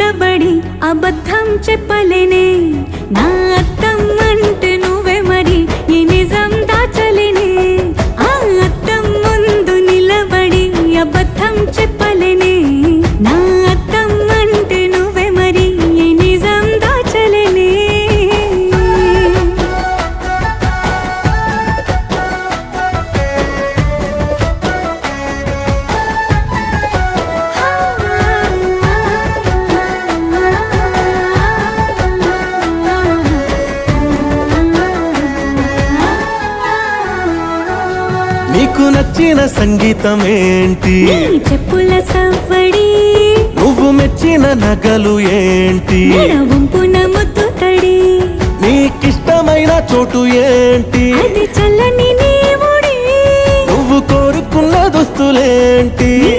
నిలబడి అబద్ధం చెప్పలేనే నా అద్దం అంటే నువ్వే మరి ఈ నిజం దాచలేనే ఆ అద్దం ముందు నిలబడి అబద్ధం చెప్పలేనే నా అద్దం అంటే నువ్వే మరి ఈ నిజం దాచలేనే నీకు నచ్చిన సంగీతం ఏంటి నీ చెప్పుల సవ్వడి నువ్వు మెచ్చిన నగలు ఏంటి వంపున ముద్దు తడి నీకిష్టమైన చోటు ఏంటి అది చల్లని నీ ఒడి నువ్వు కోరుకున్న దుస్తులేంటి నీ